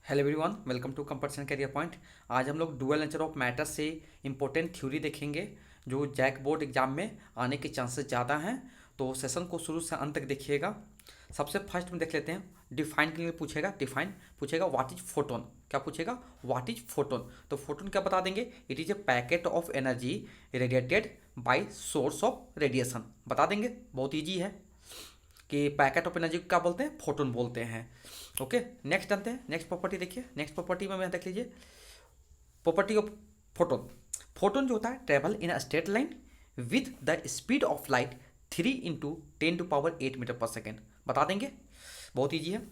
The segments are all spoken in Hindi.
Hello everyone, welcome to Competition Career Point. आज हम लोग डुअल नेचर ऑफ मैटर से इंपॉर्टेंट थ्योरी देखेंगे जो जैक बोर्ड एग्जाम में आने के चांसेस ज़्यादा हैं। तो सेशन को शुरू से अंत तक देखिएगा। सबसे फर्स्ट में देख लेते हैं। डिफाइन के लिए पूछेगा व्हाट इज फोटोन। क्या पूछेगा? What is photon. तो फोटोन क्या बता देंगे? It is a packet of energy radiated by source of radiation. बता देंगे, बहुत ईजी है कि पैकेट ऑफ एनर्जी को क्या बोलते हैं? फोटोन बोलते हैं। ओके, नेक्स्ट जानते हैं। नेक्स्ट प्रॉपर्टी देखिए। नेक्स्ट प्रॉपर्टी में देख लीजिए प्रॉपर्टी ऑफ फोटोन। फोटोन जो होता है travel in a straight line with the speed of light 3 × 10⁸मीटर पर सेकेंड। बता देंगे, बहुत ईजी है।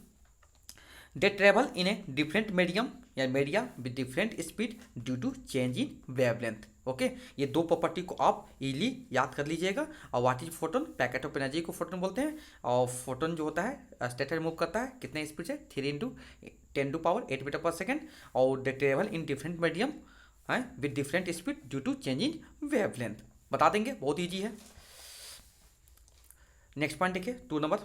They travel in a different medium या media with different speed due to change in wavelength. Okay, ये दो प्रॉपर्टी को आप इजीली याद कर लीजिएगा। और what is photon? Packet of energy को फोटोन बोलते हैं। और फोटोन जो होता है स्टेट मूव करता है कितने स्पीड से? 3 × 10⁸मीटर पर सेकेंड। और they travel in different medium with different speed due to change in wavelength. बता देंगे, बहुत ईजी है। नेक्स्ट पॉइंट देखिए, 2 number.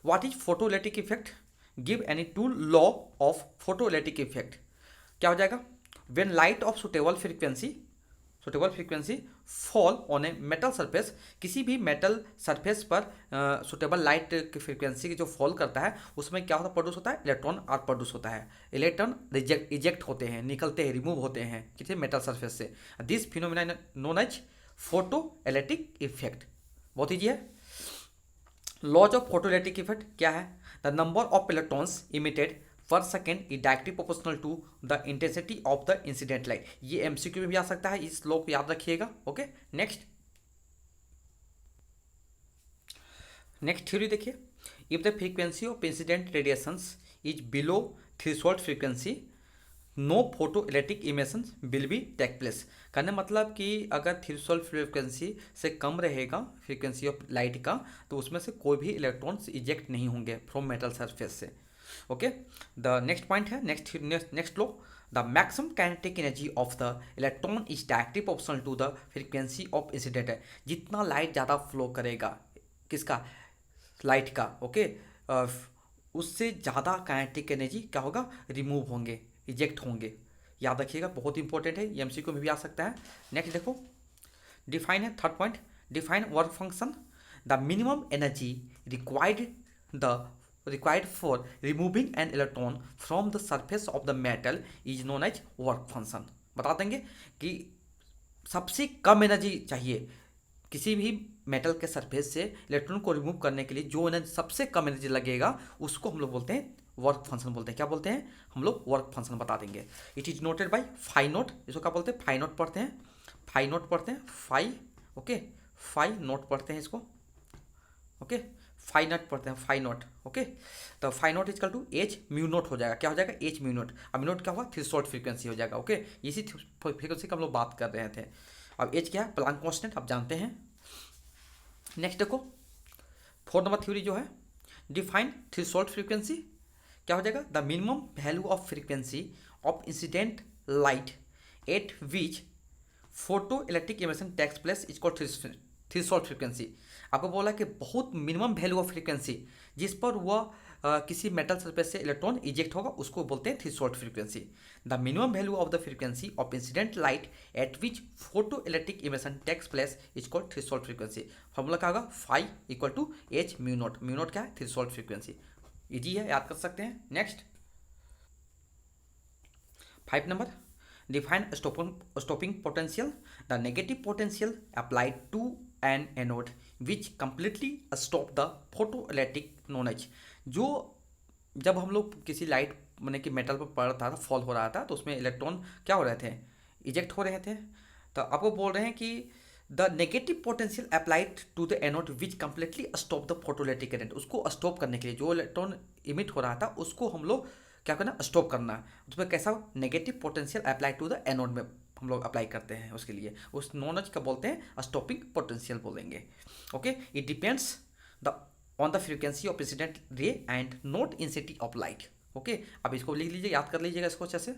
What is photoelectric effect? Give any two law of photoelectric effect. क्या हो जाएगा? When light of suitable frequency fall on a metal surface. किसी भी मेटल सरफेस पर सुटेबल लाइट की फ्रीक्वेंसी की जो फॉल करता है उसमें क्या होता है? प्रोड्यूस होता है इलेक्ट्रॉन आर प्रोड्यूस होता है। इलेक्ट्रॉन इजेक्ट होते हैं, निकलते हैं, रिमूव होते हैं किसी मेटल सरफेस से। This phenomena known as photo electric effect. बहुत ईजी है। लॉज ऑफ फोटोइलेक्ट्रिक इफेक्ट क्या है? The number of electrons emitted per second is directly proportional to the intensity of the incident light. ये एमसीक्यू में भी आ सकता है, इस लॉ को याद रखिएगा। ओके, नेक्स्ट थ्योरी देखिए। If the frequency of incident radiations is below threshold frequency no photo electric emission will be take place. कहने मतलब कि अगर थ्रेशोल्ड फ्रीक्वेंसी से कम रहेगा फ्रीक्वेंसी ऑफ लाइट का, तो उसमें से कोई भी इलेक्ट्रॉन्स इजेक्ट नहीं होंगे फ्रॉम मेटल सरफेस से। ओके, द नेक्स्ट पॉइंट है, next law. The maximum kinetic energy of the electron is directly proportional to the frequency of incident है। जितना लाइट ज़्यादा फ्लो करेगा, किसका? लाइट का। ओके, उससे ज़्यादा काइनेटिक एनर्जी क्या होगा? रिमूव होंगे, इजेक्ट होंगे। याद रखिएगा, बहुत इंपॉर्टेंट है, एमसीक्यू में भी आ सकता है। नेक्स्ट देखो, डिफाइन है, third point. Define work function. The minimum energy required the required for removing an electron from the surface of the metal is known as work function। बता देंगे कि सबसे कम एनर्जी चाहिए किसी भी मेटल के सरफेस से इलेक्ट्रॉन को रिमूव करने के लिए, जो एनर्जी सबसे कम एनर्जी लगेगा उसको हम लोग बोलते हैं वर्क फंक्शन बोलते हैं। क्या बोलते हैं? हम लोग वर्क फंक्शन बता देंगे। It is noted by phi naught. इसको क्या बोलते हैं? फाई नोट पढ़ते हैं, फाई नोट पढ़ते हैं, फाई। ओके, फाई नोट पढ़ते हैं इसको। ओके, फाई नोट पढ़ते हैं, फाई नोट। ओके, तो phi naught equal to H mu naught हो जाएगा। क्या हो जाएगा? H mu naught. अब म्यू नोट क्या हुआ? थ्रेशोल्ड फ्रीक्वेंसी हो जाएगा। ओके, इसी फ्रीक्वेंसी का हम लोग बात कर रहे थे। अब एच क्या है? प्लांक कांस्टेंट, आप जानते हैं। नेक्स्ट देखो, 4 नंबर थ्योरी जो है, डिफाइन थ्रेशोल्ड फ्रीक्वेंसी। क्या हो जाएगा? The minimum value of frequency of incident light at which photo electric emission takes place is called threshold frequency. आपको बोला कि बहुत मिनिमम वैल्यू ऑफ फ्रीक्वेंसी जिस पर वह किसी मेटल सरफेस से इलेक्ट्रॉन इजेक्ट होगा उसको बोलते हैं threshold frequency. The minimum value of the frequency of incident light at which photo electric emission takes place is called threshold frequency. Formula क्या होगा? Phi equal to H mu naught. Mu naught क्या है? Threshold frequency. इजी है, याद कर सकते हैं। Next 5 number, define stopping potential। The negative potential applied to an anode which completely stop the photoelectric knowledge। जो जब हम लोग किसी लाइट मैंने कि मेटल पर पड़ रहा था, फॉल हो रहा था, तो उसमें इलेक्ट्रॉन क्या हो रहे थे? इजेक्ट हो रहे थे। तो आपको बोल रहे हैं कि the negative potential applied to the anode which completely stop the photoelectric current. उसको स्टॉप करने के लिए जो इलेक्ट्रॉन इमिट हो रहा था उसको हम लोग क्या करना? स्टॉप करना। उसमें कैसा? Negative potential apply to the anode में हम लोग अप्लाई करते हैं उसके लिए, उस नॉलेज का बोलते हैं स्टॉपिंग पोटेंशियल बोलेंगे। Okay, it depends the on the frequency of incident ray and not intensity of light. Okay, अब इसको लिख लीजिए, याद कर लीजिएगा इसको अच्छे से।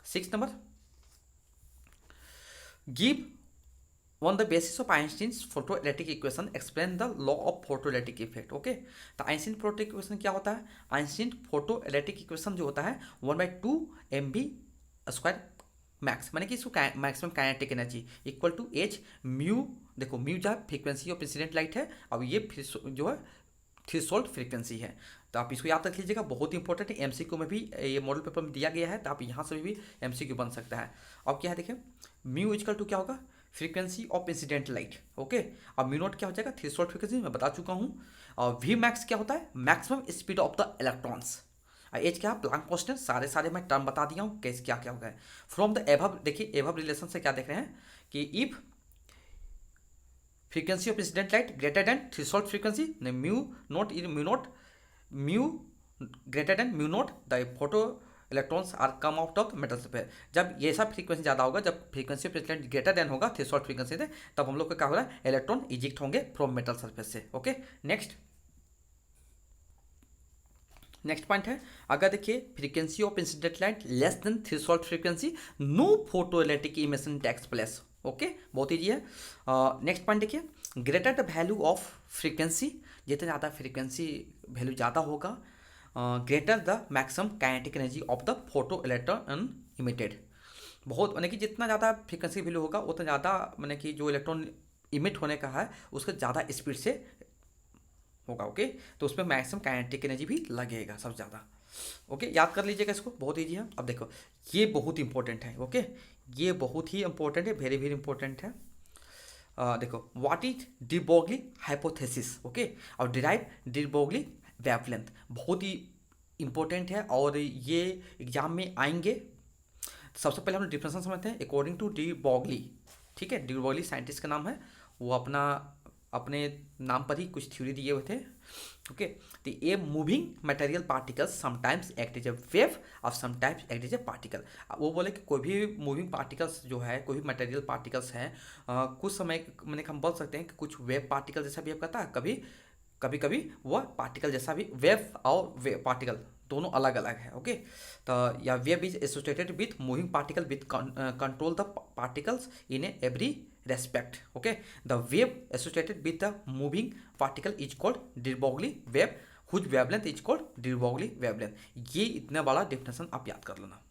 6 number, give on the basis of Einstein's photoelectric equation explain the law of photoelectric effect. Okay, तो आइंस्टीन फोटो इक्वेशन क्या होता है? आइंस्टीन फोटोइलेक्ट्रिक इक्वेशन जो होता है 1/2 mv² मैक्स, माने कि इसको maximum kinetic energy equal to H mu. देखो म्यू जो है फ्रीक्वेंसी ऑफ इंसिडेंट लाइट है, अब ये जो है थ्रेशोल्ड फ्रीक्वेंसी है। तो आप इसको याद रख लीजिएगा, बहुत इंपॉर्टेंट है, एमसीक्यू में भी ये मॉडल पेपर में दिया गया है, तो आप यहाँ से भी एमसीक्यू बन सकता है। अब क्या है देखिए, म्यू इक्वल टू क्या होगा? Frequency of incident light. Okay, अब म्यू नॉट क्या हो जाएगा? थ्रेशोल्ड फ्रीक्वेंसी मैं बता चुका हूँ। और वी मैक्स क्या होता है? Maximum speed of the electrons. As क्या? Planck constant. सारे मैं टर्म बता दिया हूँ कैसे क्या क्या होगा। फ्रॉम द एबव, देखिए एबव रिलेशन से क्या देख रहे हैं कि if frequency of incident light greater than threshold frequency, mu greater than mu naught, the photo electrons are come out of metal surface. जब ये सब फ्रीक्वेंसी ज़्यादा होगा, जब frequency of incident greater than होगा थ्रेशोल्ड फ्रीक्वेंसी से, तब हम लोग का क्या होगा? इलेक्ट्रॉन इजेक्ट होंगे फ्रॉम मेटल सरफेस से। ओके, नेक्स्ट पॉइंट है, अगर देखिए frequency of incident light less than threshold frequency, no photoelectric emission takes place. Okay, बहुत ईजी है। नेक्स्ट पॉइंट देखिए, greater the value of frequency, जितना ज़्यादा फ्रीक्वेंसी वैल्यू ज़्यादा होगा, greater the maximum kinetic energy of the photo electron emitted. बहुत माने कि जितना ज़्यादा फ्रीक्वेंसी वैल्यू होगा उतना ज़्यादा माने कि जो इलेक्ट्रॉन इमिट होने का है उसका ज़्यादा स्पीड से होगा। ओके, तो उसमें मैक्सिमम काइनेटिक एनर्जी भी लगेगा सबसे ज़्यादा। ओके, याद कर लीजिएगा इसको, बहुत ईजी है। अब देखो ये बहुत इंपॉर्टेंट है। ओके, ये बहुत ही इंपॉर्टेंट है, वेरी वेरी इंपॉर्टेंट है। देखो what is de Broglie hypothesis. Okay, और डिराइव डी ब्रोगली वेवलेंथ, बहुत ही इंपॉर्टेंट है और ये एग्जाम में आएंगे। सबसे पहले हम डिफिनेशन समझते हैं अकॉर्डिंग टू डी ब्रोगली। ठीक है, डी ब्रोगली साइंटिस्ट का नाम है, वो अपने नाम पर ही कुछ थ्योरी दिए हुए थे। ओके, तो ये moving material particles sometimes act as a wave और sometimes act as a particle. वो बोले कि कोई भी मूविंग पार्टिकल्स जो है, कोई भी मटेरियल पार्टिकल्स हैं, कुछ समय मैंने हम बोल सकते हैं कि कुछ वेव पार्टिकल जैसा बिहेव करता है, कभी कभी वह पार्टिकल जैसा भी। वेव और वेव पार्टिकल दोनों अलग अलग है। ओके, तो या wave is associated with moving particle with control the particles in every respect. Okay, the wave associated with the moving particle is called de Broglie wave, whose wavelength is called de Broglie wavelength. ये इतना बड़ा डेफिनेशन आप याद कर लेना।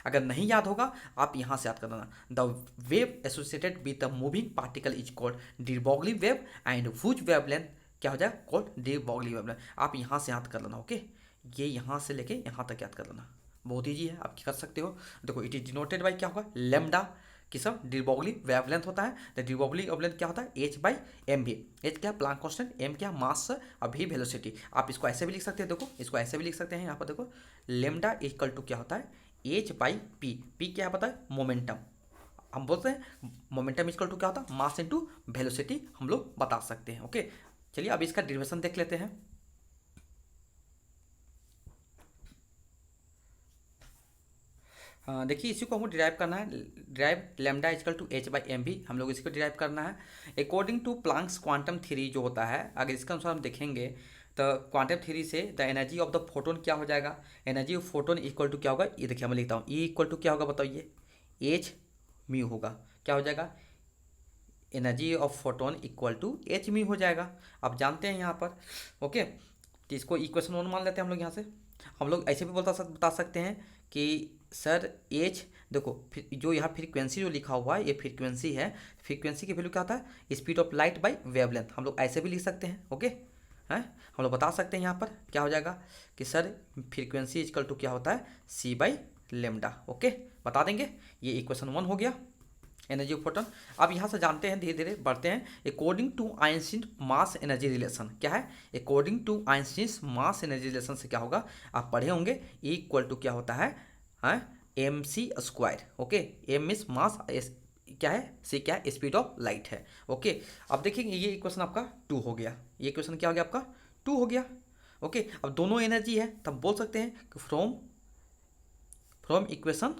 अगर नहीं याद होगा आप यहाँ से याद कर लेना, the wave associated with the moving particle is called de Broglie wave and whose wavelength क्या हो जाएगा? Called de Broglie wavelength. आप यहाँ से याद कर लेना। ओके, ये यहाँ से लेके यहाँ तक याद कर लेना, बहुत ईजी है, आप कर सकते हो। देखो इट इज डिनोटेड बाई क्या होगा? लेमडा, कि सब डी ब्रोगली वेवलेंथ होता है। द डी ब्रोगली वेवलेंथ क्या होता है? h/mv। एच क्या? प्लांक कांस्टेंट, m क्या? मास, अभी वेलोसिटी। आप इसको ऐसे भी लिख सकते हैं, देखो इसको ऐसे भी लिख सकते हैं। यहाँ पर देखो लेमडा इक्वल टू क्या होता है? h/p। p क्या पता है? मोमेंटम। हम बोलते हैं मोमेंटम इक्वल टू क्या होता है? मास इनटू वेलोसिटी, हम लोग बता सकते हैं। ओके, चलिए अब इसका डेरिवेशन देख लेते हैं। देखिए इसी को हमको डिराइव करना है। Derive lambda equal to h/mv, हम लोग इसको डिराइव करना है according to Planck's quantum theory जो होता है। अगर इसके अनुसार हम देखेंगे तो क्वांटम थ्योरी से the energy of the photon क्या हो जाएगा? Energy of photon equal to क्या होगा? ये देखिए मैं लिखता हूँ, ई इक्वल टू क्या होगा बताइए? एच म्यू होगा। क्या हो जाएगा? Energy of photon equal to H mu हो जाएगा। आप जानते हैं यहाँ पर। ओके, तो इसको इक्वेशन 1 मान लेते हैं हम लोग। यहाँ से हम लोग ऐसे भी बता सकते हैं कि सर एच, देखो जो यहाँ फ्रीक्वेंसी जो लिखा हुआ है ये फ्रीक्वेंसी है। फ्रीक्वेंसी की वैल्यू क्या होता है? Speed of light by wavelength. हम लोग ऐसे भी लिख सकते हैं। ओके, हैं हम लोग बता सकते हैं यहाँ पर क्या हो जाएगा कि सर फ्रीक्वेंसी इक्वल टू क्या होता है? c/लेमडा। ओके, बता देंगे। ये इक्वेशन 1 हो गया, एनर्जी ऑफ फोटोन। अब यहाँ से जानते हैं, धीरे धीरे बढ़ते हैं। According to Einstein mass energy relation क्या है? According to Einstein mass energy relation से क्या होगा? आप पढ़े होंगे, E इक्वल टू क्या होता है? mc²। Okay, M is mass, क्या है? सी क्या है? स्पीड ऑफ लाइट है। ओके, अब देखिए ये इक्वेशन आपका 2 हो गया। ये इक्वेशन क्या हो गया आपका? 2 हो गया। ओके, अब दोनों एनर्जी है तब बोल सकते हैं कि from equation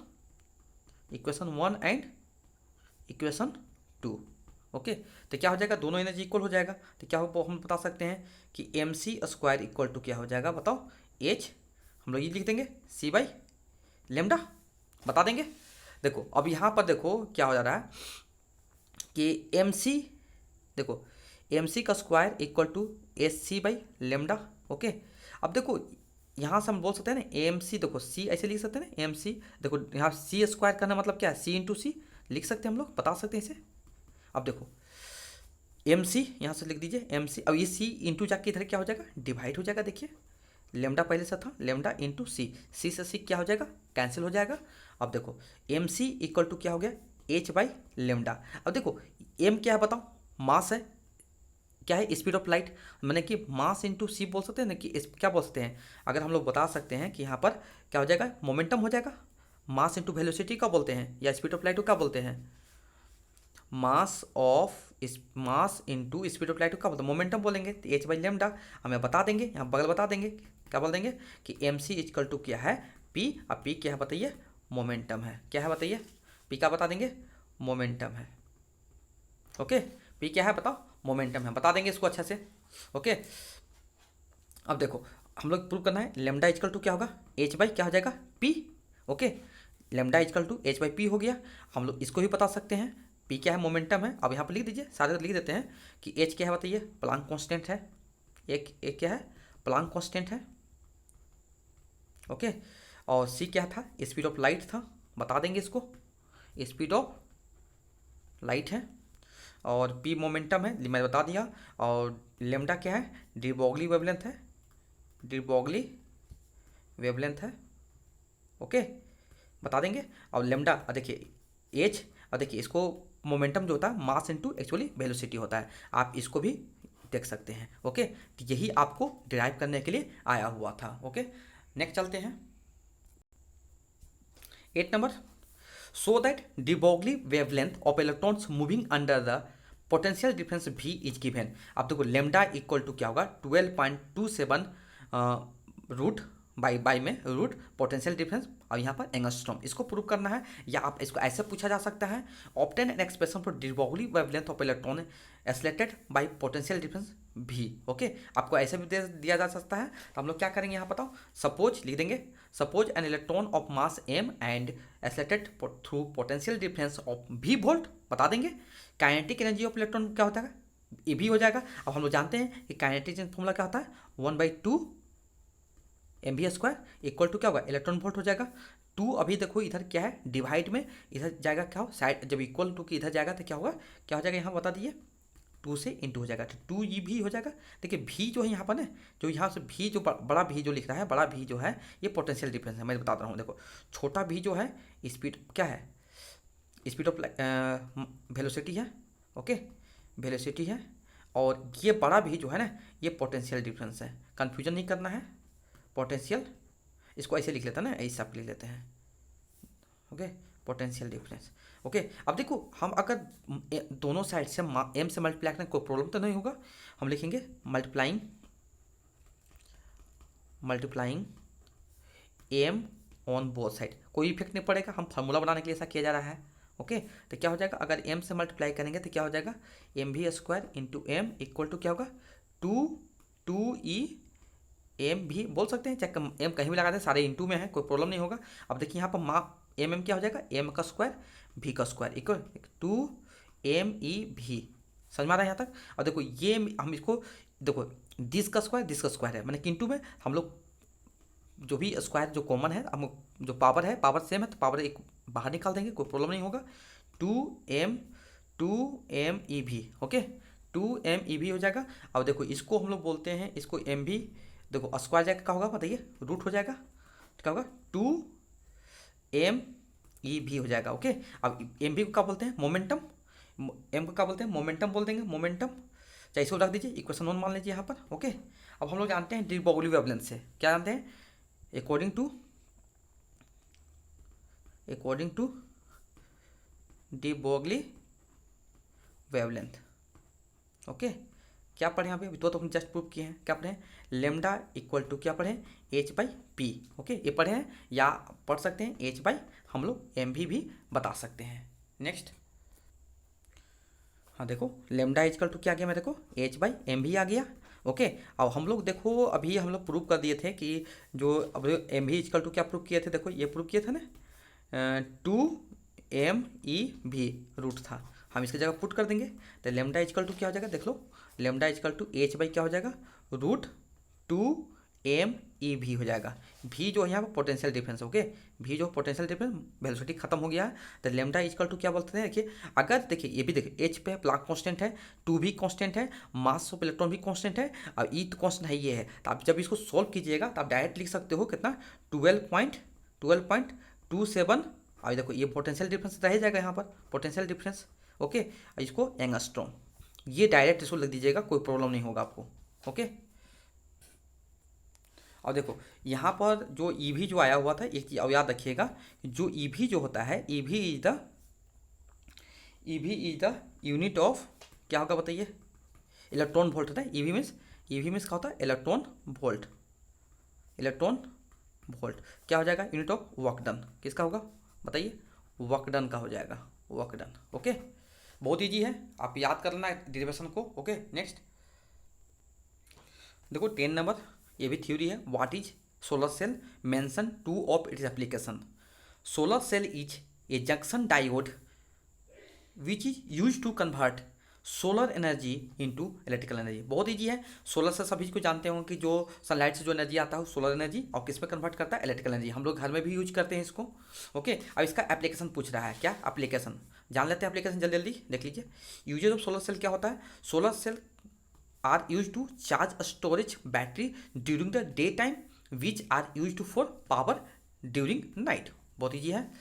1 and equation 2। Okay, तो क्या हो जाएगा? दोनों एनर्जी इक्वल हो जाएगा। तो क्या हो, हम बता सकते हैं कि mc² इक्वल टू क्या हो जाएगा? बताओ, h हम लोग ये लिख देंगे c/लेमडा, बता देंगे। देखो अब यहाँ पर देखो क्या हो जा रहा है, कि एम सी, देखो एम सी का square equal to S C by lambda. Okay, अब देखो यहाँ से हम बोल सकते हैं ना एम सी, देखो सी ऐसे लिख सकते हैं ना एम सी, देखो यहाँ सी स्क्वायर करना मतलब क्या है, सी इंटू सी लिख सकते हैं हम लोग, बता सकते हैं इसे। अब देखो एम सी यहाँ से लिख दीजिए एम सी, अब ये सी इंटू जाके इधर क्या हो जाएगा, डिवाइड हो जाएगा। देखिए लेमडा पहले से था, लेमडा इंटू सी, सी से सी क्या हो जाएगा, कैंसिल हो जाएगा। अब देखो एम सी इक्वल टू क्या हो गया, एच बाई लेमडा। अब देखो एम क्या है बताओ, मास है, क्या है, स्पीड ऑफ लाइट, मैंने कि मास इंटू सी बोल सकते हैं ना, कि क्या बोल सकते हैं, अगर हम लोग बता सकते हैं कि यहाँ पर क्या हो जाएगा, मोमेंटम हो जाएगा। मास इंटू वेलोसिटी क्या बोलते हैं, या स्पीड ऑफ लाइट को क्या बोलते हैं, mass into speed of light को क्या बोलते हैं, मोमेंटम बोलेंगे। तो एच बाई लेमडा हमें बता देंगे, यहाँ बगल बता देंगे, क्या बोल देंगे कि एम सी इजकल टू क्या है, पी। अब पी क्या है बताइए, मोमेंटम है। क्या है बताइए, पी क्या बता देंगे, मोमेंटम है। ओके, पी क्या है बताओ, मोमेंटम है, बता देंगे इसको अच्छा से। ओके, अब देखो हम लोग प्रूव करना है, लेमडा इजकल टू क्या होगा, एच बाई क्या हो जाएगा, P. Okay, lambda equal to H by P हो गया। हम लोग इसको भी बता सकते हैं, पी क्या है, मोमेंटम है। अब यहाँ पर लिख दीजिए, सारे लिख देते हैं कि एच क्या है बताइए, प्लांक कांस्टेंट है। एक क्या है, प्लांक कांस्टेंट है। ओके, और सी क्या था, स्पीड ऑफ लाइट था, बता देंगे इसको, स्पीड ऑफ लाइट है। और पी मोमेंटम है, मैंने बता दिया। और लेमडा क्या है, डी ब्रोगली वेवलेंथ है, डी ब्रोगली वेवलेंथ है। ओके, बता देंगे। और लेमडा देखिए एच, और देखिए इसको मोमेंटम जो होता है मास इनटू एक्चुअली वेलोसिटी होता है, आप इसको भी देख सकते हैं। ओके, तो यही आपको डिराइव करने के लिए आया हुआ था। ओके, नेक्स्ट चलते हैं 8 number. So that D Broglie wavelength of electrons moving under the potential difference भी इज गिवन। अब देखो लेमडा इक्वल टू क्या होगा, 12.27 रूट बाई में रूट पोटेंशियल डिफरेंस, और यहाँ पर एंगस्ट्रॉम, इसको प्रूव करना है। या आप इसको ऐसे पूछा जा सकता है, obtain an expression for de Broglie wavelength of electron accelerated by potential difference भी। ओके, आपको ऐसे भी दिया जा सकता है। तो हम लोग क्या करेंगे यहाँ बताओ, सपोज लिख देंगे, suppose an electron of mass M and accelerated through potential difference of भी वोल्ट, बता देंगे। काइनेटिक एनर्जी ऑफ इलेक्ट्रॉन क्या होता है, ये भी हो जाएगा। अब हम लोग जानते हैं कि काइनेटिक फॉर्मूला क्या होता है, 1/2 M V square equal to क्या होगा, इलेक्ट्रॉन वोल्ट हो जाएगा। 2 अभी देखो इधर क्या है, डिवाइड में इधर जाएगा, क्या हो साइड, जब इक्वल टू की इधर जाएगा तो क्या होगा, क्या हो जाएगा यहाँ बता दीजिए, 2 से इंटू हो जाएगा, तो 2 ये भी हो जाएगा। देखिए भी जो है यहाँ पर ना, जो यहाँ से भी जो बड़ा भी जो लिख रहा है, बड़ा भी जो है ये पोटेंशियल डिफरेंस है, मैं बता रहा हूँ। देखो छोटा भी जो है स्पीड क्या है, स्पीड ऑफ वेलोसिटी है। ओके, वेलोसिटी है। और ये बड़ा भी जो है ना, ये पोटेंशियल डिफरेंस है, कन्फ्यूजन नहीं करना है। पोटेंशियल, इसको ऐसे लिख लेते हैं ना, ऐसे आप लिख लेते हैं। Okay, potential difference. ओके, अब देखो हम अगर दोनों साइड से एम से मल्टीप्लाई करें, कोई प्रॉब्लम तो नहीं होगा। हम लिखेंगे multiplying M on both side, कोई इफेक्ट नहीं पड़ेगा, हम फार्मूला बनाने के लिए ऐसा किया जा रहा है। ओके, तो क्या हो जाएगा, अगर एम से मल्टीप्लाई करेंगे तो क्या हो जाएगा, M V square into M equal to क्या होगा, 2 ई एम भी बोल सकते हैं, चाहे एम कहीं भी लगा दें, सारे इंटू में है, कोई प्रॉब्लम नहीं होगा। अब देखिए यहाँ पर एम क्या हो जाएगा, एम का स्क्वायर भी का स्क्वायर इक्वल 2 MEV, समझ में आ रहा है यहाँ तक। और देखो ये हम इसको देखो दिस का स्क्वायर है, मैंने इंटू में हम लोग जो भी स्क्वायर जो कॉमन है, हम जो पावर है, पावर सेम है, तो पावर एक बाहर निकाल देंगे, कोई प्रॉब्लम नहीं होगा। 2MEV। ओके, 2MEV हो जाएगा। अब देखो इसको हम लोग बोलते हैं, इसको MV, देखो स्क्वायर जाएगा क्या होगा बताइए, रूट हो जाएगा, तो क्या होगा 2MEV हो जाएगा। ओके, अब MV को क्या बोलते हैं, मोमेंटम, एम को क्या बोलते हैं, मोमेंटम बोल देंगे, मोमेंटम, चाहे इसको रख दीजिए, इक्वेशन 1 मान लीजिए यहाँ पर। ओके, अब हम लोग जानते हैं डी ब्रोगली वेवलेंथ से, क्या जानते हैं, according to de Broglie wavelength. Okay, क्या पढ़े यहाँ पे, तो हम जस्ट प्रूव किए हैं, क्या पढ़े, लेमडा इक्वल टू क्या पढ़े, एच बाई पी। ओके, ये पढ़े हैं, या पढ़ सकते हैं एच बाई, हम लोग एम भी बता सकते हैं। नेक्स्ट, हाँ देखो लेमडा इक्वल टू क्या आ गया मेरे को, एच बाई एम भी आ गया। ओके, अब हम लोग देखो अभी हम लोग प्रूव कर दिए थे कि जो अब एम भी इक्वल टू क्या प्रूव किए थे, देखो ये प्रूव किए थे ना, 2MEV रूट था। हम इसकी जगह पुट कर देंगे, तो लेमडा इजकल टू क्या हो जाएगा, देख लो, lambda equal to H by क्या हो जाएगा, √2m/ev हो जाएगा। v जो है यहाँ पर पोटेंशियल डिफरेंस, ओके, v जो पोटेंशियल डिफरेंस, वेलोसिटी खत्म हो गया है, तो लेमडा इजकल टू क्या बोलते हैं, देखिए अगर देखिए ये भी देखिए h पे प्लांक कांस्टेंट है, 2 भी कांस्टेंट है, मास ऑफ इलेक्ट्रॉन भी कांस्टेंट है, और e तो कांस्टेंट है, ये है, तो आप जब इसको सॉल्व कीजिएगा तो आप डायरेक्ट लिख सकते हो कितना, 12.27, और देखो ये पोटेंशियल डिफरेंस रह जाएगा यहाँ पर, पोटेंशियल डिफरेंस, ओके, इसको एंगस्ट्रॉम, ये डायरेक्ट इसको लिख दीजिएगा, कोई प्रॉब्लम नहीं होगा आपको, ओके। और देखो यहाँ पर जो ईवी जो आया हुआ था, एक चीज अब याद रखिएगा, जो ईवी जो होता है, EV is the unit of क्या होगा बताइए, इलेक्ट्रॉन वोल्ट होता है। ईवी मीन्स क्या होता है, इलेक्ट्रॉन वोल्ट, क्या हो जाएगा, यूनिट ऑफ वर्क डन, किसका होगा बताइए, वर्क डन का हो जाएगा, वर्क डन, ओके। बहुत ईजी है, आप याद कर लेना डेरिवेशन को, ओके। नेक्स्ट देखो 10 नंबर, ये भी थ्योरी है, what is solar cell, mention 2 of its application. Solar cell is a junction diode which is use to convert solar energy into electrical energy. बहुत ईजी है, सोलर से सभी को जानते हो कि जो सनलाइट से जो एनर्जी आता है सोलर एनर्जी, और किस में कन्वर्ट करता है, इलेक्ट्रिकल एनर्जी। हम लोग घर में भी यूज करते हैं इसको, ओके। अब इसका एप्लीकेशन पूछ रहा है, क्या एप्लीकेशन, जान लेते हैं एप्लीकेशन, जल्दी जल्दी देख लीजिए। यूजेज ऑफ सोलर सेल क्या होता है, solar cell are used to charge a storage battery during the daytime which are used for power during night। बहुत ईजी है।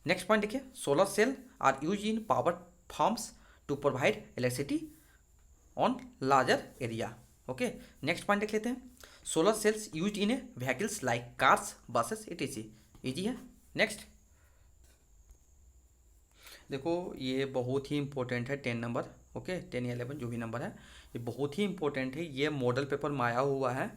नेक्स्ट पॉइंट देखिए, solar cell are use in power forms to provide electricity on larger area, okay. Next point देख लेते हैं, solar cells use in a vehicles like cars, buses, etc। Easy है। नेक्स्ट देखो ये बहुत ही इंपॉर्टेंट है, 10 नंबर, ओके, 10 या 11 जो भी नंबर है, ये बहुत ही इंपॉर्टेंट है, ये मॉडल पेपर में आया हुआ है,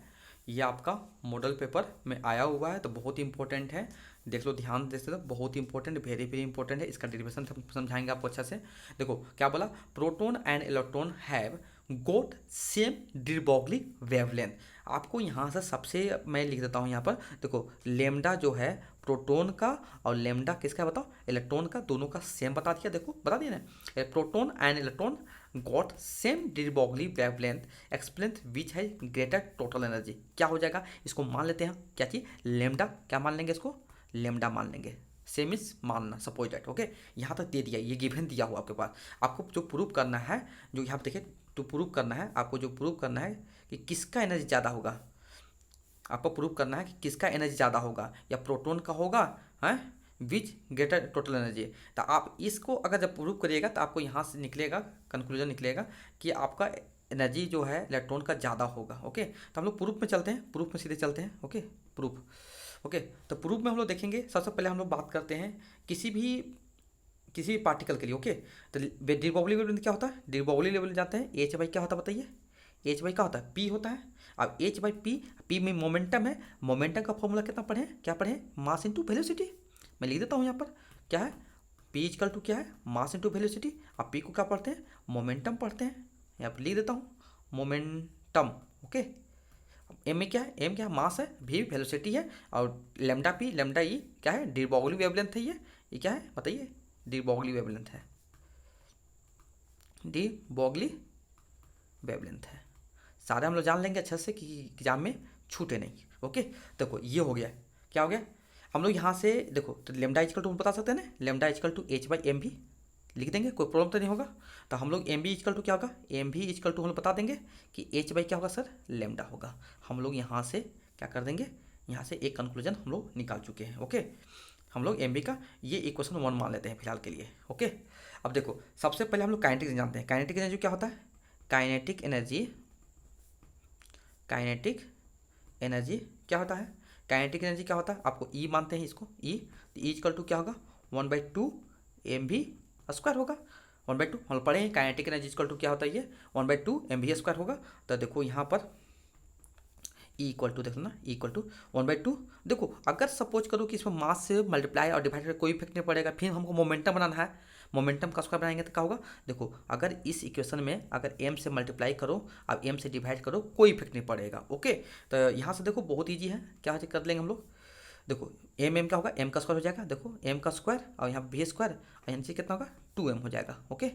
ये आपका मॉडल पेपर में आया हुआ है, तो बहुत ही इंपॉर्टेंट है, देख लो ध्यान देते तो बहुत ही इंपॉर्टेंट, वेरी वेरी इंपॉर्टेंट है। इसका डेरिवेशन समझाएंगे आपको अच्छा से। देखो क्या बोला, proton and electron have got same de Broglie wavelength. आपको यहाँ से सबसे मैं लिख देता हूँ यहाँ पर, देखो लेमडा जो है प्रोटॉन का और लेमडा किसका बताओ, इलेक्ट्रॉन का, दोनों का सेम बता दिया, देखो बता दिया ना, proton and electron got same de Broglie wavelength explain which है ग्रेटर टोटल एनर्जी। क्या हो जाएगा, इसको मान लेते हैं क्या चीज, लेमडा, क्या मान लेंगे इसको, लेमडा मान लेंगे, सेम इज मानना, सपोज दैट, ओके। यहाँ तक दे दिया, ये गिवन दिया हुआ आपके पास, आपको जो प्रूव करना है, जो यहाँ पे देखिए तो प्रूव करना है, आपको जो प्रूव करना है कि किसका एनर्जी ज़्यादा होगा, आपको प्रूव करना है कि किसका एनर्जी ज़्यादा होगा, या प्रोटॉन का होगा, हैं, विच ग्रेटर टोटल एनर्जी। तो आप इसको अगर जब प्रूव करिएगा तो आपको यहाँ से निकलेगा, कंक्लूजन निकलेगा कि आपका एनर्जी जो है इलेक्ट्रॉन का ज़्यादा होगा, ओके। तो हम लोग प्रूफ में चलते हैं, प्रूफ में सीधे चलते हैं, ओके, प्रूफ, ओके। तो प्रूफ में हम लोग देखेंगे, सबसे पहले हम लोग बात करते हैं किसी भी पार्टिकल के लिए, ओके। तो डी ब्रॉगली वेवलेंथ क्या होता है, डी ब्रॉगली लेवल जाते हैं, एच बाई क्या होता है बताइए, एच बाई क्या होता है, पी होता है। अब एच बाई पी में मोमेंटम है, मोमेंटम का फॉर्मूला कितना पढ़े, क्या पढ़े, मास इंटू वेलोसिटी। मैं लिख देता हूँ यहाँ पर, क्या है, पी इक्वल टू क्या है, मास इंटू वेलोसिटी। अब पी को क्या पढ़ते हैं, मोमेंटम पढ़ते हैं, यहाँ पर लिख देता हूँ मोमेंटम, ओके। एम में क्या है, एम क्या है, मास है, भी वेलोसिटी है, और लेमडा पी लेमडा ई क्या है, डी ब्रॉगली वेवलेंथ है, ये क्या है बताइए, डी ब्रॉगली वेवलेंथ है, डी ब्रॉगली वेवलेंथ है। सारे हम लोग जान लेंगे अच्छे से कि एग्जाम में छूटे नहीं, ओके। देखो ये हो गया, क्या हो गया, हम लोग यहाँ से देखो, तो लेमडा इक्वल टू हम बता सकते हैं ना, lambda equal to H by M V लिख देंगे, कोई प्रॉब्लम तो नहीं होगा। तो हम लोग एम बी इक्वल टू क्या होगा, एम भी इक्वल टू हम लोग बता देंगे कि एच बाई क्या होगा सर, लेमडा होगा। हम लोग यहाँ से क्या कर देंगे, यहाँ से एक कंक्लूजन हम लोग निकाल चुके हैं, ओके। हम लोग एम बी का ये इक्वेशन 1 मान लेते हैं फिलहाल के लिए, ओके। अब देखो सबसे पहले हम लोग काइनेटिक जानते हैं, काइनेटिक एनर्जी क्या होता है, काइनेटिक एनर्जी क्या होता है, काइनेटिक एनर्जी क्या होता है, आपको ई मानते हैं इसको, ई इक्वल टू क्या होगा, 1/2 एम भी स्क्वायर होगा, 1/2 हम पढ़े हैं, काइनेटिक एनर्जी इक्वल टू क्या होता है, ये 1/2 एम भी स्क्वायर होगा। तो देखो यहाँ पर ई इक्वल टू देख लो ना, ई इक्वल टू 1/2। देखो अगर सपोज करो कि इसमें मास से मल्टीप्लाई और डिवाइड कोई इफेक्ट नहीं पड़ेगा, फिर हमको मोमेंटम बनाना है, मोमेंटम का स्क्वायर बनाएंगे तो क्या होगा, देखो अगर इस इक्वेशन में अगर एम से मल्टीप्लाई करो अब एम से डिवाइड करो, कोई इफेक्ट नहीं पड़ेगा, ओके। तो यहाँ से देखो बहुत ईजी है, क्या कर लेंगे हम लोग, देखो एम क्या होगा, एम का स्क्वायर हो जाएगा, देखो एम का स्क्वायर और यहाँ भी स्क्वायर और यहाँ से कितना होगा 2m हो जाएगा, ओके।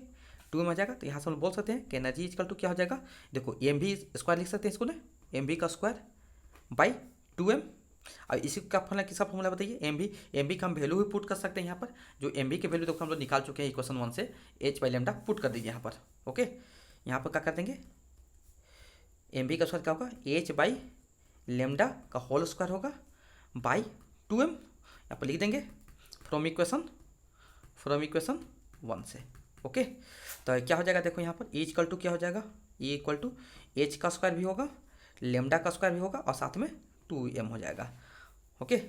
2m आ जाएगा। तो यहाँ से हम बोल सकते हैं कि एनर्जी इक्वल टू क्या हो जाएगा, देखो एम भी स्क्वायर लिख सकते हैं इसको ना, एम भी का स्क्वायर बाई 2m। अब इसी का फॉर्मूला किसका फॉर्मूला बताइए, एम बी का हम वैल्यू भी पुट कर सकते हैं यहाँ पर। जो एम बी के वैल्यू देखो हम लोग निकाल चुके हैं इक्वेशन 1 से, एच बाई लेमडा पुट कर दीजिए यहाँ पर। ओके, यहाँ पर क्या कर देंगे, एम बी का स्क्वायर क्या होगा, एच बाई लेमडा का होल स्क्वायर होगा बाई 2m, यहाँ पर लिख देंगे फ्रॉम इक्वेशन 1 से। ओके, तो क्या हो जाएगा देखो यहाँ पर ई इक्वल टू क्या हो जाएगा, ई इक्वल टू एच का स्क्वायर भी होगा, लेमडा का स्क्वायर भी होगा और साथ में 2m हो जाएगा। ओके,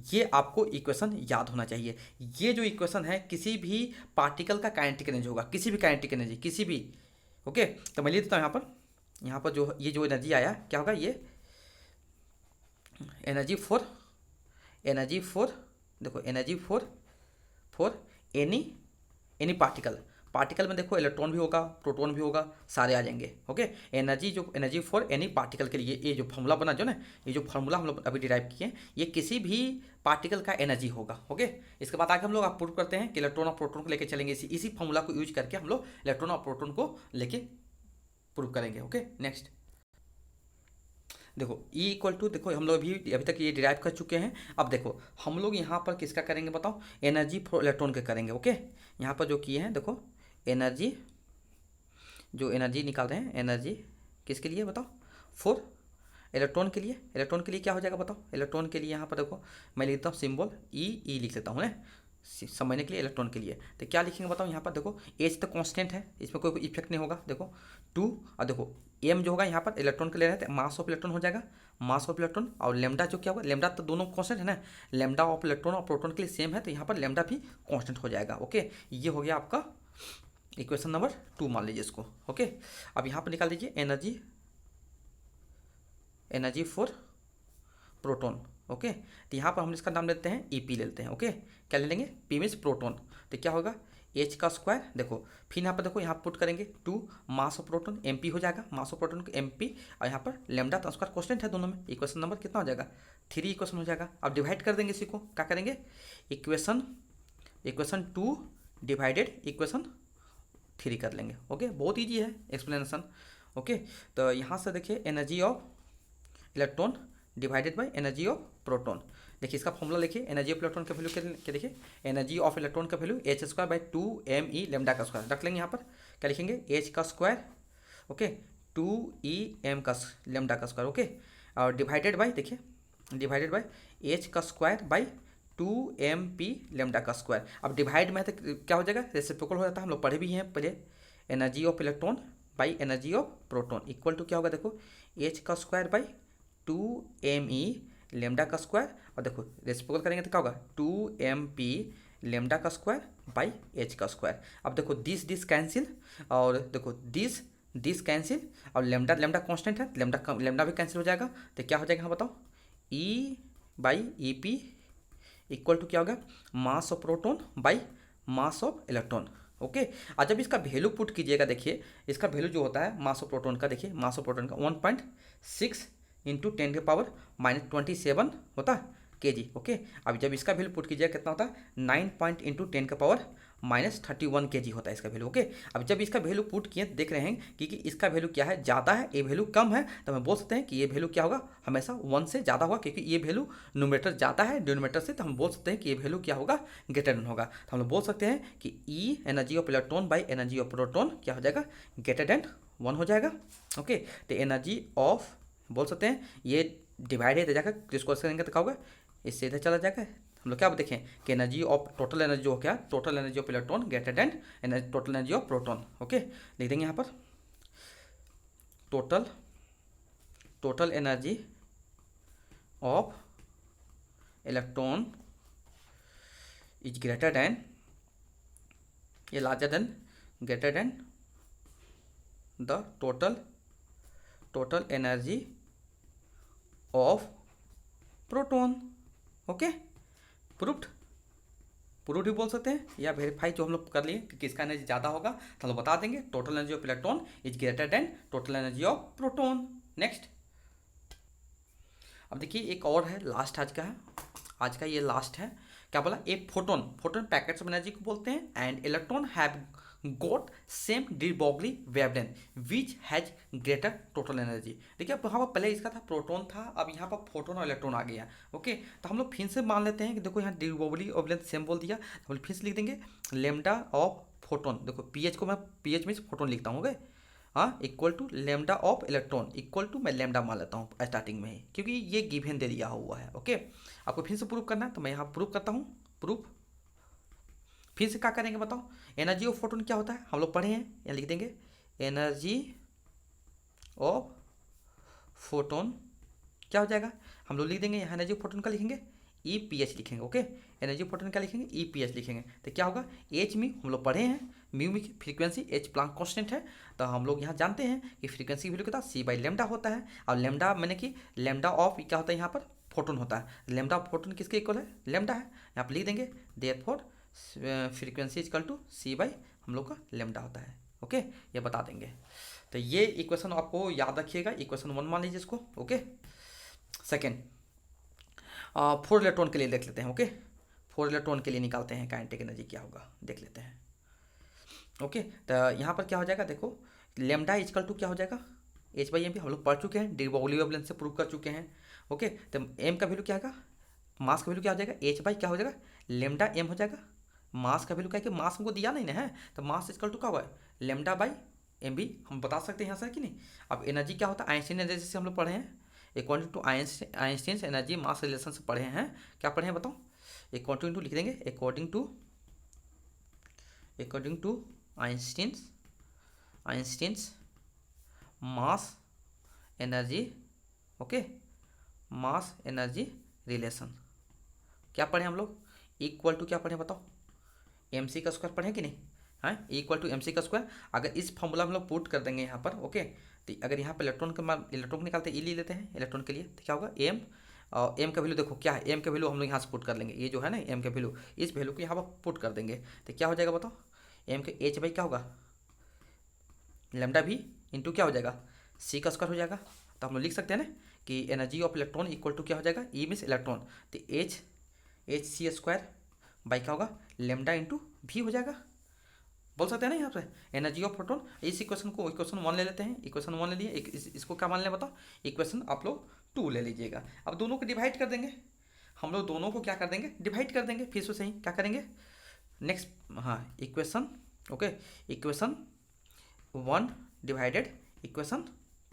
ये आपको इक्वेशन याद होना चाहिए। ये जो इक्वेशन है किसी भी पार्टिकल का काइनेटिक एनर्जी होगा, किसी भी काइनेटिक एनर्जी किसी भी। ओके, तो मैं लिख देता हूँ यहाँ पर जो ये जो एनर्जी आया क्या होगा, ये एनर्जी फॉर देखो एनर्जी फॉर एनी पार्टिकल में देखो इलेक्ट्रॉन भी होगा, प्रोटॉन भी होगा, सारे आ जाएंगे। Okay, energy for any particle के लिए ये जो फॉर्मूला बना जो ना, ये जो फॉर्मूला हम लोग अभी डिराइव किए हैं, ये किसी भी पार्टिकल का एनर्जी होगा। ओके, इसके बाद आगे हम लोग आप प्रूव करते हैं कि इलेक्ट्रॉन और प्रोटॉन को लेके चलेंगे, इसी फॉर्मूला को यूज करके हम लोग इलेक्ट्रॉन और प्रोटॉन को लेके प्रूव करेंगे। ओके, नेक्स्ट देखो ई इक्वल टू, देखो हम लोग अभी तक ये डिराइव कर चुके हैं। अब देखो हम लोग यहाँ पर किसका करेंगे बताओ, एनर्जी फॉर इलेक्ट्रॉन के करेंगे। ओके, यहाँ पर जो किए हैं देखो एनर्जी, जो एनर्जी निकाल रहे हैं, एनर्जी किसके लिए बताओ, फॉर इलेक्ट्रॉन के लिए। इलेक्ट्रॉन के लिए क्या हो जाएगा बताओ, इलेक्ट्रॉन के लिए यहाँ पर देखो मैं लिखता हूँ सिंबल ई लिख लेता हूँ ना समझने के लिए, इलेक्ट्रॉन के लिए। तो क्या लिखेंगे बताओ, यहाँ पर देखो एच तो कांस्टेंट है, इसमें कोई इफेक्ट नहीं होगा। देखो 2 और देखो एम जो होगा यहाँ पर इलेक्ट्रॉन के लिए रहते हैं, मास ऑफ इलेक्ट्रॉन हो जाएगा, मास ऑफ इलेक्ट्रॉन। और लेमडा जो क्या होगा, लेमडा तो दोनों कांस्टेंट है ना, लेमडा ऑफ इलेक्ट्रॉन और प्रोटॉन के लिए सेम है, तो यहाँ पर लेमडा भी कांस्टेंट हो जाएगा। ओके, ये हो गया आपका इक्वेशन नंबर 2 मान लीजिए इसको। ओके, अब यहाँ पर निकाल दीजिए एनर्जी फॉर प्रोटॉन। ओके, तो यहाँ पर हम इसका नाम लेते हैं ईपी लेते हैं। ओके, क्या ले लेंगे, पी मीन्स प्रोटॉन। तो क्या होगा, एच का स्क्वायर, देखो फिर यहाँ पर देखो यहाँ पुट करेंगे 2 mass of proton M P हो जाएगा, मास ऑफ प्रोटॉन को एम पी, और यहाँ पर लेमडा तो स्क्वायर कांस्टेंट है दोनों में। इक्वेशन नंबर कितना हो जाएगा, 3 इक्वेशन हो जाएगा। अब डिवाइड कर देंगे इसी को, क्या करेंगे, इक्वेशन 2 डिवाइडेड इक्वेशन 3 कर लेंगे। ओके, बहुत ईजी है एक्सप्लेनेशन। ओके, तो यहाँ से देखिए energy of electron divided by energy of proton. देखिए इसका फॉर्मूला लिखिए, एनर्जी ऑफ इलेक्ट्रॉन का वैल्यू क्या देखिए, एनर्जी ऑफ इलेक्ट्रॉन का value H square by 2m E lambda का स्क्वायर रख लेंगे। यहाँ पर क्या लिखेंगे, एच का स्क्वायर, ओके 2em का लेमडा का स्क्वायर। ओके, और डिवाइडेड बाई, देखिए डिवाइडेड बाई एच का स्क्वायर बाई 2mp लेमडा का स्क्वायर। अब डिवाइड में तो क्या हो जाएगा, रेसिप्रोकल हो जाता है, हम लोग पढ़े भी हैं पहले। Energy of electron by energy of proton equal to क्या होगा, देखो एच का स्क्वायर बाई 2me लेमडा का स्क्वायर, और देखो रेसिप्रोकल करेंगे तो क्या होगा 2mp लेमडा का स्क्वायर बाई एच का स्क्वायर। अब देखो दिस कैंसिल, और देखो दिस कैंसिल, और लेमडा कांस्टेंट है, लेमडा भी कैंसिल हो जाएगा। तो क्या हो जाएगा हाँ बताओ, E by E P equal to क्या होगा, mass of proton by mass of electron. Okay, और जब इसका वैल्यू पुट कीजिएगा, देखिए इसका वैल्यू जो होता है मास ऑफ प्रोटॉन का, देखिए मास ऑफ प्रोटॉन का 1.6 इंटू 10⁻⁻27 होता है kg। ओके, अब जब इसका वैल्यू पुट कीजिएगा कितना होता है, 9 पॉइंट इंटू 10⁻31 kg होता है इसका वैल्यू। ओके, अब जब इसका वैल्यू पुट किए देख रहे हैं कि इसका वैल्यू क्या है, ज़्यादा है, ये वैल्यू कम है, तो हम बोल सकते हैं कि ये वैल्यू क्या होगा, हमेशा 1 से ज़्यादा होगा, क्योंकि ये वैल्यू न्यूमरेटर ज़्यादा है डिनोमिनेटर से, तो हम बोल सकते हैं कि ये वैल्यू क्या होगा, ग्रेटर देन होगा। तो हम लोग बोल सकते हैं कि ई energy of electron by energy of proton क्या हो जाएगा, ग्रेटर देन 1 हो जाएगा। ओके, तो एनर्जी ऑफ बोल सकते हैं ये डिवाइड है, तो जाकर जिसको करेंगे तो क्या होगा, इससे इधर चला जाएगा। हम लोग क्या देखें कि एनर्जी ऑफ टोटल एनर्जी हो क्या, total energy of electron greater than total energy of proton. Okay, लिख देंगे यहाँ पर total energy of electron is greater than, ये larger than, greater than the total energy of proton. Okay, proved भी बोल सकते हैं, या वेरीफाई जो हम लोग कर लिए कि किसका एनर्जी ज़्यादा होगा, तो हम लोग बता देंगे total energy of electron is greater than total energy of proton. Next, अब देखिए एक और है, लास्ट आज का ये लास्ट है। क्या बोला, एक फोटोन पैकेट्स ऑफ एनर्जी को बोलते हैं, and electron have got same de Broglie wavelength which has greater total energy. देखिए अब यहाँ पर पहले इसका था प्रोटॉन था, अब यहाँ पर फोटोन और इलेक्ट्रॉन आ गया। ओके, तो हम लोग फिर से मान लेते हैं कि देखो यहाँ डी बॉगली वेवलेंथ सेम बोल दिया, हम लोग फिर से लिख देंगे लेमडा ऑफ फोटोन। देखो पीएच को मैं पीएच में फोटोन लिखता हूँ, ओके, हाँ, equal to lambda of electron equal to मैं लेमडा मान लेता हूँ स्टार्टिंग में ही, क्योंकि ये गिवन दे दिया हुआ है। ओके, आपको फिर से प्रूव करना है तो मैं यहाँ प्रूव करता हूँ। प्रूफ फिर से क्या करेंगे बताओ, एनर्जी ऑफ फोटोन क्या होता है हम लोग पढ़े हैं, यहाँ लिख देंगे एनर्जी ऑफ फोटोन क्या हो जाएगा, हम लोग लिख देंगे यहाँ एनर्जी ऑफ फोटोन का लिखेंगे ई पी एच लिखेंगे। ओके, एनर्जी ऑफ फोटोन क्या लिखेंगे ई पी एच लिखेंगे। तो क्या होगा एच मी हम लोग पढ़े हैं, म्यू में फ्रीक्वेंसी एच प्लांक कांस्टेंट है, तो हम लोग यहाँ जानते हैं कि फ्रीक्वेंसी वैल्यू कितना सी बाई लेमडा होता है। और लेमडा मैंने कि लेमडा ऑफ क्या होता है यहाँ पर फोटोन होता है, लेमडा ऑफ फोटोन किसके इक्वल है लेमडा है, यहाँ पर लिख देंगे therefore frequency equal to c by हम लोग का लेमडा होता है। ओके, ये बता देंगे। तो ये इक्वेशन आपको याद रखिएगा, इक्वेशन 1 मान लीजिए इसको। ओके, सेकेंड 4 इलेक्ट्रॉन के लिए देख लेते हैं। ओके, 4 इलेक्ट्रॉन के लिए निकालते हैं काइनेटिक एनर्जी क्या होगा देख लेते हैं। ओके, तो यहाँ पर क्या हो जाएगा देखो लेमडा इक्वल टू क्या हो जाएगा एच बाई एम पी, हम लोग पढ़ चुके हैं, डी बॉगली वेवलेंथ से प्रूव कर चुके हैं। ओके, तो एम का वैल्यू क्या होगा, मास का वैल्यू क्या हो जाएगा एच बाई क्या हो जाएगा लेमडा एम हो जाएगा। मास का वैल्यू क्या है कि मास हमको दिया नहीं ना है, तो मास इक्वल टू क्या हुआ है लेमडा बाई एम बी, हम बता सकते हैं यहाँ से कि नहीं। अब एनर्जी क्या होता है आइंस्टीन एनर्जी से हम लोग पढ़े हैं, according to Einstein energy mass relation से पढ़े हैं। क्या पढ़े हैं बताओ, अकॉर्डिंग टू लिख देंगे according to Einstein's mass energy, okay, mass energy relation क्या पढ़े हम लोग इक्वल टू क्या पढ़े बताओ एम सी का स्क्वायर पढ़े कि नहीं, हाँ, इक्वल टू एम सी का स्क्वायर। अगर इस फॉर्मूला में हम लोग पुट कर देंगे यहाँ पर, ओके, तो अगर यहाँ पर इलेक्ट्रॉन निकालते हैं ई ले लेते हैं इलेक्ट्रॉन के लिए, तो क्या होगा एम, और एम का वैल्यू देखो क्या है, एम का वैल्यू हम लोग यहाँ से पुट कर लेंगे, ये जो है ना एम का वैल्यू, इस वैल्यू को यहाँ पर पुट कर देंगे, तो क्या हो जाएगा बताओ एम के एच बाई क्या होगा लेमडा भी इंटू क्या हो जाएगा सी का स्क्वायर हो जाएगा। तो हम लोग लिख सकते हैं ना कि energy of electron equal to क्या हो जाएगा ई मीन्स इलेक्ट्रॉन, तो एच सी स्क्वायर बाई क्या होगा लेमडा इंटू भी हो जाएगा, बोल सकते हैं ना यहाँ पे एनर्जी ऑफ फोटोन। इस इक्वेशन को इक्वेशन 1 ले लेते हैं, इक्वेशन 1 ले लिए, इसको क्या मान लें बताओ इक्वेशन आप लोग 2 ले लीजिएगा। अब दोनों को डिवाइड कर देंगे, हम लोग दोनों को क्या कर देंगे डिवाइड कर देंगे, फिर से सही क्या करेंगे नेक्स्ट, हाँ, equation, okay, equation 1 divided equation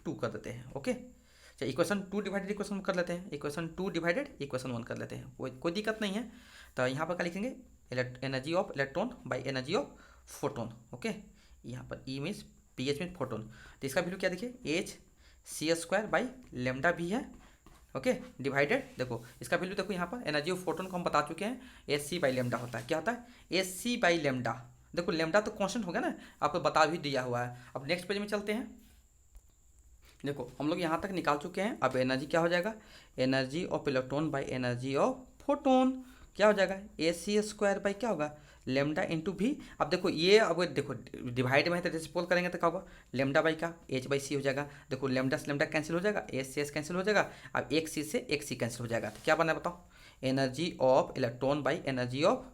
2 कर देते हैं। ओके, अच्छा इक्वेशन 2 डिवाइडेड इक्वेशन कर लेते हैं, इक्वेशन 2 डिवाइडेड इक्वेशन 1 कर लेते हैं, कोई दिक्कत नहीं है। तो यहाँ पर क्या लिखेंगे energy of electron by energy of photon. Okay, यहाँ पर e means p h means photon, तो इसका वैल्यू क्या देखिए h c square by lambda भी है। ओके, डिवाइडेड देखो इसका वैल्यू देखो यहाँ पर एनर्जी ऑफ फोटोन को हम बता चुके हैं एच सी बाई लेमडा होता है, क्या होता है एच सी बाई लेमडा। देखो लेमडा तो कॉन्स्टेंट हो गया ना, आपको बता भी दिया हुआ है। अब नेक्स्ट पेज में चलते हैं, देखो हम लोग यहाँ तक निकाल चुके हैं। अब एनर्जी क्या हो जाएगा energy of electron by energy of photon क्या हो जाएगा ए सी स्क्वायर बाई क्या होगा लेमडा इंटू भी। अब देखो ये अब देखो डिवाइड में है तो डिस्पोज करेंगे तो क्या होगा लेमडा बाई का एच बाई सी हो जाएगा। देखो लेमडा से लेमडा कैंसिल हो जाएगा, एच से एच कैंसिल हो जाएगा, अब एक सी से एक सी कैंसिल हो जाएगा, तो क्या बना बताओ energy of electron by energy of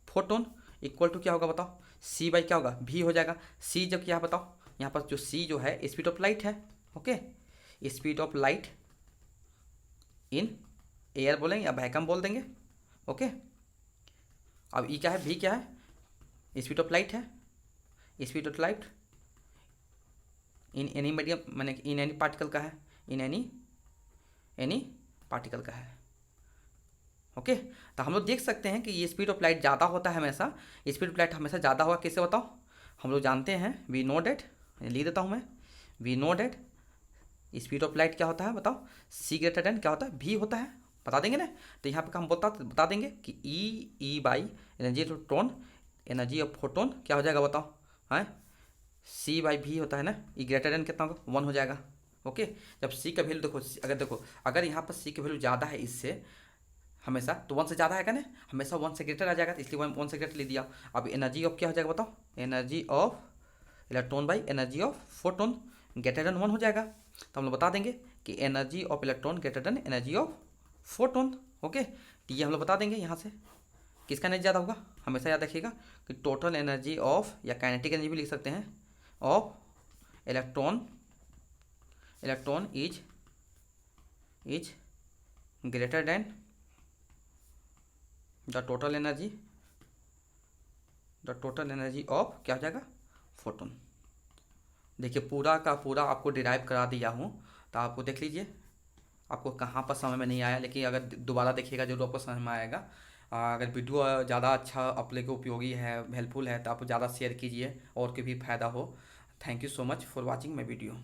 photon equal to क्या होगा बताओ सी बाई क्या होगा भी हो जाएगा। सी जब क्या बताओ यहाँ पर जो सी जो है स्पीड ऑफ लाइट है। Okay, speed of light in air बोलेंगे या वैक्यूम बोल देंगे। ओके, अब ई क्या है भी क्या है स्पीड ऑफ लाइट है, speed of light in any medium मैंने इन एनी पार्टिकल का है, इन एनी पार्टिकल का है। ओके, तो हम लोग देख सकते हैं कि ये स्पीड ऑफ लाइट ज़्यादा होता है हमेशा, स्पीड ऑफ लाइट हमेशा ज़्यादा होगा, कैसे बताओ हम लोग जानते हैं वी नो डेट, लिख देता हूँ मैं we know that speed of light क्या होता है बताओ सी ग्रेटर देन क्या होता है भी होता है, बता देंगे ना। तो यहाँ पे हम बता देंगे कि E by energy of electron energy of photon क्या हो जाएगा बताओ है सी बाई भी होता है ना, ई ग्रेटर देन कितना होगा 1 हो जाएगा। ओके, जब सी का वैल्यू देखो अगर यहाँ पर सी का वैल्यू ज़्यादा है इससे हमेशा तो 1 से ज़्यादा है क्या ना, हमेशा 1 से ग्रेटर आ जाएगा, तो इसलिए 1 से ग्रेटर ले दिया। अब एनर्जी ऑफ क्या हो जाएगा बताओ energy of electron by energy of photon greater than 1 हो जाएगा। तो हम लोग बता देंगे कि energy of electron greater then energy of photon. Okay, तो ये हम लोग बता देंगे यहाँ से किसका एनर्जी ज़्यादा होगा, हमेशा याद रखिएगा कि टोटल एनर्जी ऑफ, या काइनेटिक एनर्जी भी लिख सकते हैं, of electron is greater than the total energy of क्या हो जाएगा, फोटोन। देखिए पूरा का पूरा आपको डिराइव करा दिया हूँ, तो आपको देख लीजिए आपको कहाँ पर समझ में नहीं आया, लेकिन अगर दोबारा देखिएगा जरूर आपको समझ में आएगा। अगर वीडियो ज़्यादा अच्छा आप लोगों को उपयोगी है, हेल्पफुल है, तो आप ज़्यादा शेयर कीजिए और कोई भी फ़ायदा हो। Thank you so much for watching my video.